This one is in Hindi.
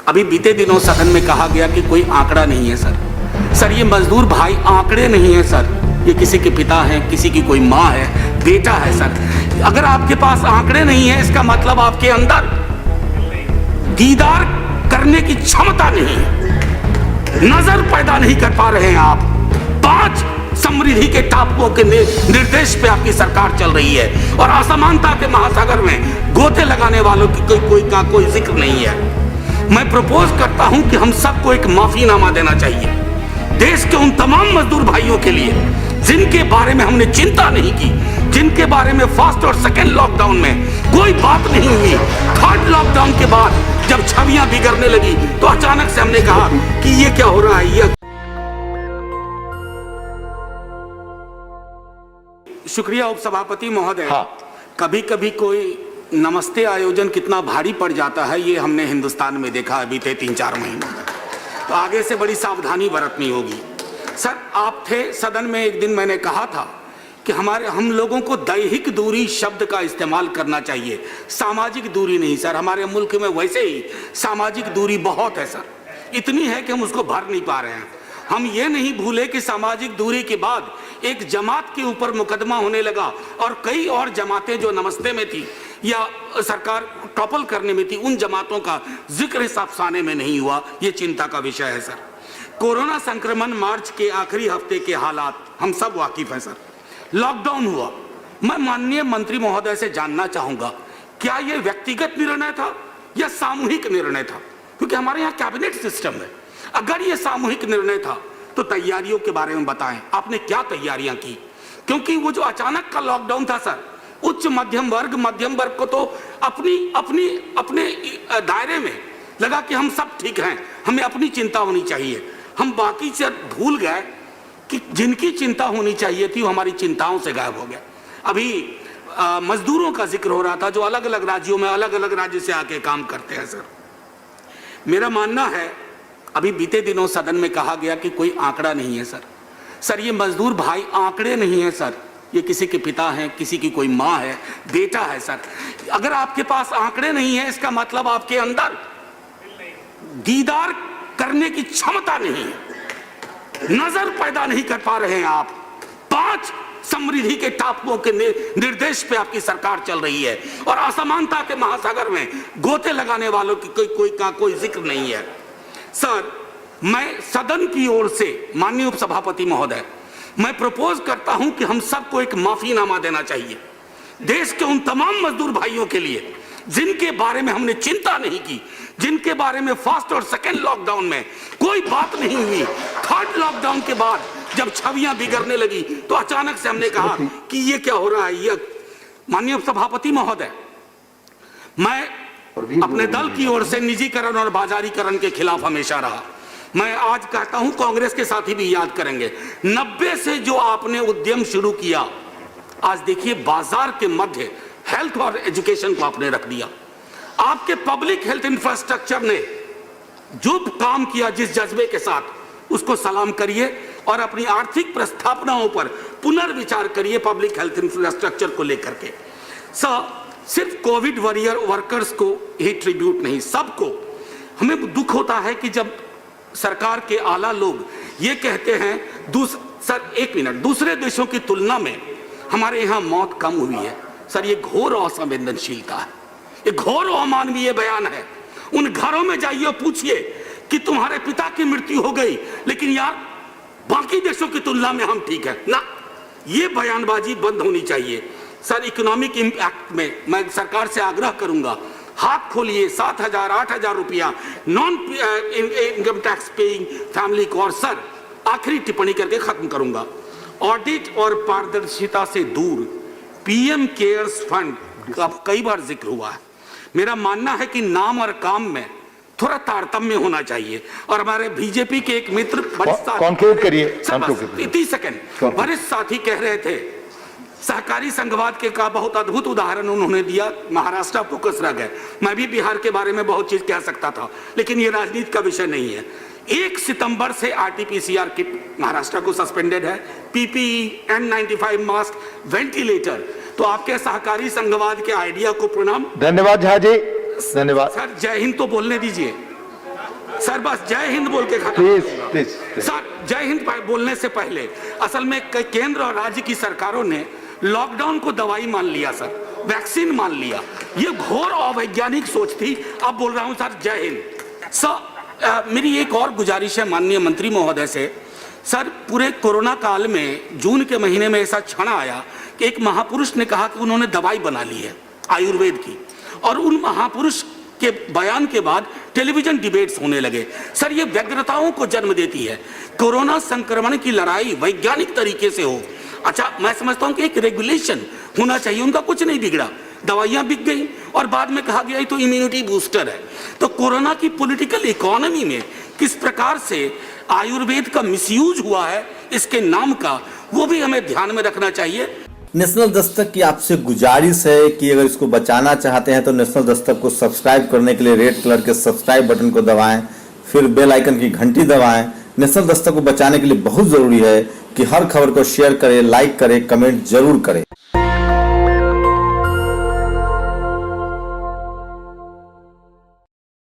अभी बीते दिनों सदन में कहा गया कि कोई आंकड़ा नहीं है सर। सर ये मजदूर भाई आंकड़े नहीं है सर, ये किसी के पिता हैं, किसी की कोई माँ है, बेटा है सर। अगर आपके पास आंकड़े नहीं है इसका मतलब आपके अंदर दीदार करने की क्षमता नहीं है, नजर पैदा नहीं कर पा रहे हैं आप। 5 समृद्धि के टापुओं के निर्देश पे आपकी सरकार चल रही है और असमानता के महासागर में गोते लगाने वालों की कोई जिक्र नहीं है। मैं प्रपोज करता हूं कि हम सबको एक माफीनामा देना चाहिए देश के उन तमाम मजदूर भाइयों के लिए जिनके बारे में हमने चिंता नहीं की, जिनके बारे में फर्स्ट और सेकेंड लॉकडाउन में कोई बात नहीं हुई। थर्ड लॉकडाउन के बाद जब छवियां बिगड़ने लगी तो अचानक से हमने कहा कि ये क्या हो रहा है। ये शुक्रिया उपसभापति महोदय। हाँ। कभी कभी कोई नमस्ते आयोजन कितना भारी पड़ जाता है ये हमने हिंदुस्तान में देखा है बीते 3-4 महीनों में, तो आगे से बड़ी सावधानी बरतनी होगी। सर आप थे सदन में, एक दिन मैंने कहा था कि हम लोगों को दैहिक दूरी शब्द का इस्तेमाल करना चाहिए, सामाजिक दूरी नहीं। सर हमारे मुल्क में वैसे ही सामाजिक दूरी बहुत है सर, इतनी है कि हम उसको भर नहीं पा रहे हैं। हम ये नहीं भूले कि सामाजिक दूरी के बाद एक जमात के ऊपर मुकदमा होने लगा और कई और जमातें जो नमस्ते में थी या सरकार टॉपल करने में थी, उन जमातों का जिक्र इस अफसाने में नहीं हुआ। ये चिंता का विषय है सर। कोरोना संक्रमण मार्च के आखिरी हफ्ते के हालात हम सब वाकिफ हैं सर। लॉकडाउन हुआ, मैं माननीय मंत्री महोदय से जानना चाहूंगा क्या ये व्यक्तिगत निर्णय था या सामूहिक निर्णय था, क्योंकि हमारे यहाँ कैबिनेट सिस्टम है। अगर ये सामूहिक निर्णय था तो तैयारियों के बारे में बताएं, आपने क्या तैयारियां की? क्योंकि वो जो अचानक का लॉकडाउन था सर, उच्च मध्यम वर्ग को तो अपने दायरे में लगा कि हम सब ठीक हैं, हमें अपनी चिंता होनी चाहिए। हम बाकी से भूल गए कि जिनकी चिंता होनी चाहिए थी वो हमारी चिंताओं से गायब हो गया। अभी मजदूरों का जिक्र हो रहा था जो अलग अलग राज्यों में अलग अलग राज्य से आके काम करते हैं सर। मेरा मानना है अभी बीते दिनों सदन में कहा गया कि कोई आंकड़ा नहीं है सर। सर ये मजदूर भाई आंकड़े नहीं है सर, ये किसी के पिता हैं, किसी की कोई माँ है, बेटा है सर। अगर आपके पास आंकड़े नहीं है इसका मतलब आपके अंदर दीदार करने की क्षमता नहीं है, नजर पैदा नहीं कर पा रहे हैं आप। 5 समृद्धि के टापुओं के निर्देश पे आपकी सरकार चल रही है और असमानता के महासागर में गोते लगाने वालों की कोई जिक्र नहीं है। सर मैं सदन की ओर से माननीय उपसभापति महोदय, मैं प्रपोज करता हूं कि हम सबको एक माफीनामा देना चाहिए देश के उन तमाम मजदूर भाइयों के लिए जिनके बारे में हमने चिंता नहीं की, जिनके बारे में फर्स्ट और सेकेंड लॉकडाउन में कोई बात नहीं हुई। थर्ड लॉकडाउन के बाद जब छवियां बिगड़ने लगी तो अचानक से हमने कहा कि ये क्या हो रहा है। ये माननीय उपसभापति महोदय, मैं अपने दल की ओर से निजीकरण और बाजारीकरण के खिलाफ हमेशा रहा। मैं आज कहता हूं कांग्रेस के साथी भी याद करेंगे, 90 से जो आपने उद्यम शुरू किया, आज देखिए बाजार के मध्य हेल्थ और एजुकेशन को आपने रख दिया। आपके पब्लिक हेल्थ इंफ्रास्ट्रक्चर ने जो काम किया जिस जज्बे के साथ, उसको सलाम करिए और अपनी आर्थिक प्रस्तावनाओं पर पुनर्विचार करिए पब्लिक हेल्थ इंफ्रास्ट्रक्चर को लेकर के। सिर्फ कोविड वॉरियर वर्कर्स को ही ट्रिब्यूट नहीं, सबको। हमें दुख होता है कि जब सरकार के आला लोग ये कहते हैं सर एक मिनट, दूसरे देशों की तुलना में हमारे यहाँ मौत कम हुई है। सर ये घोर असंवेदनशीलता है, ये घोर अमानवीय बयान है। उन घरों में जाइए, पूछिए कि तुम्हारे पिता की मृत्यु हो गई लेकिन यार बाकी देशों की तुलना में हम ठीक है ना। ये बयानबाजी बंद होनी चाहिए। सर इकोनॉमिक इम्पैक्ट में मैं सरकार से आग्रह करूंगा, हाथ खोलिए 7,000-8,000 रुपया non income tax paying family को। और सर आखिरी टिप्पणी करके खत्म करूंगा, ऑडिट और पारदर्शिता से दूर पीएम केयर्स फंड का कई बार जिक्र हुआ है। मेरा मानना है कि नाम और काम में थोड़ा तारतम्य होना चाहिए। और हमारे बीजेपी के एक मित्र वरिष्ठ साथी कह रहे थे, सहकारी संघवाद के का बहुत अद्भुत उदाहरण उन्होंने दिया, महाराष्ट्र फोकस रह गए। मैं भी बिहार के बारे में बहुत चीज कह सकता था लेकिन ये राजनीति का विषय नहीं है। 1 सितंबर से आरटीपीसीआर किट महाराष्ट्र को सस्पेंडेड है, पीपीई, N95 मास्क, वेंटिलेटर। तो आपके सहकारी संघवाद के आइडिया को प्रणाम। धन्यवाद झा जी, धन्यवाद। सर जय हिंद तो बोलने दीजिए। सर बस जय हिंद बोल के खत्म। प्लीज सर जय हिंद बोलने से पहले असल में केंद्र और राज्य की सरकारों ने लॉकडाउन को दवाई मान लिया सर, वैक्सीन मान लिया। ये घोर अवैज्ञानिक सोच थी। अब बोल रहा हूं सर जय हिंद। सर मेरी एक और गुजारिश है माननीय मंत्री महोदय से। सर पूरे कोरोना काल में जून के महीने में ऐसा क्षण आया कि एक महापुरुष ने कहा कि उन्होंने दवाई बना ली है आयुर्वेद की, और उन महापुरुष के बयान के बाद टेलीविजन डिबेट्स होने लगे। सर ये व्यग्रताओं को जन्म देती है। कोरोना संक्रमण की लड़ाई वैज्ञानिक तरीके से हो। अच्छा मैं समझता हूं कि एक रेगुलेशन होना चाहिए, उनका कुछ नहीं बिगड़ा, दवाइयां बिक गई और बाद में कहा गया तो इम्यूनिटी बूस्टर है। तो कोरोना की पॉलिटिकल इकोनॉमी में किस प्रकार से आयुर्वेद का मिसयूज हुआ है इसके नाम का, वो भी हमें ध्यान में रखना चाहिए। नेशनल दस्तक की आपसे गुजारिश है कि अगर इसको बचाना चाहते हैं तो नेशनल दस्तक को सब्सक्राइब करने के लिए रेड कलर के सब्सक्राइब बटन को दबाएं, फिर बेल आइकन की घंटी दबाएं। नेशनल दस्तक को बचाने के लिए बहुत जरूरी है कि हर खबर को शेयर करें, लाइक करें, कमेंट जरूर करें।